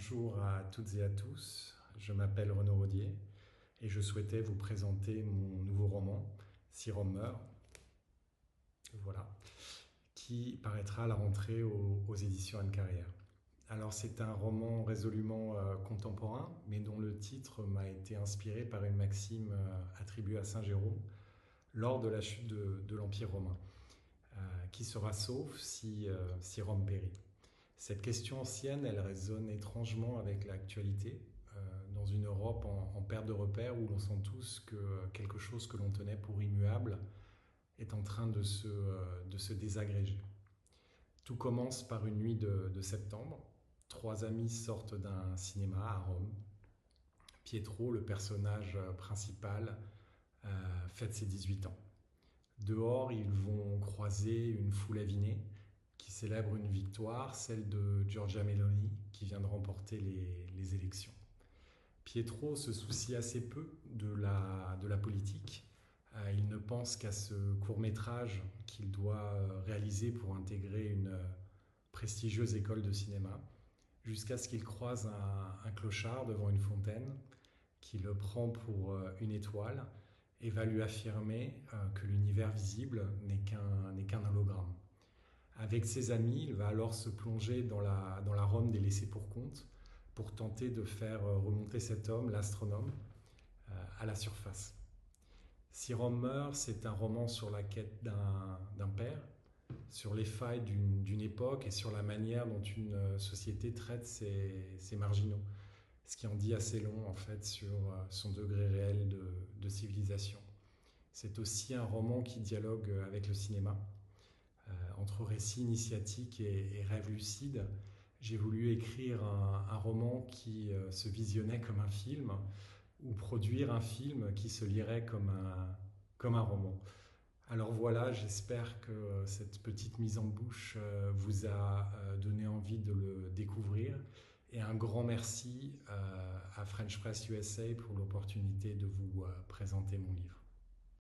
Bonjour à toutes et à tous, je m'appelle Renaud Rodier et je souhaitais vous présenter mon nouveau roman, Cyrome meurt, voilà, qui paraîtra à la rentrée aux éditions Anne Carrière. Alors c'est un roman résolument contemporain, mais dont le titre m'a été inspiré par une maxime attribuée à Saint Jérôme lors de la chute de l'Empire romain. Qui sera sauf si Rome périt? Cette question ancienne, elle résonne étrangement avec l'actualité, dans une Europe en perte de repères où l'on sent tous que quelque chose que l'on tenait pour immuable est en train de se désagréger. Tout commence par une nuit de septembre. Trois amis sortent d'un cinéma à Rome. Pietro, le personnage principal, fête ses 18 ans. Dehors, ils vont croiser une foule avinée qui célèbre une victoire, celle de Giorgia Meloni, qui vient de remporter les élections. Pietro se soucie assez peu de la politique. Il ne pense qu'à ce court-métrage qu'il doit réaliser pour intégrer une prestigieuse école de cinéma, jusqu'à ce qu'il croise un clochard devant une fontaine, qui le prend pour une étoile et va lui affirmer que l'univers visible n'est qu'un hologramme. Avec ses amis, il va alors se plonger dans la Rome des laissés pour compte pour tenter de faire remonter cet homme, l'astronome, à la surface. Si Rome meurt, c'est un roman sur la quête d'un père, sur les failles d'une époque et sur la manière dont une société traite ses marginaux. Ce qui en dit assez long en fait sur son degré réel de civilisation. C'est aussi un roman qui dialogue avec le cinéma. Entre récit initiatique et rêve lucide, j'ai voulu écrire un roman qui se visionnait comme un film ou produire un film qui se lirait comme un roman. Alors voilà, j'espère que cette petite mise en bouche vous a donné envie de le découvrir. Et un grand merci à French Press USA pour l'opportunité de vous présenter mon livre.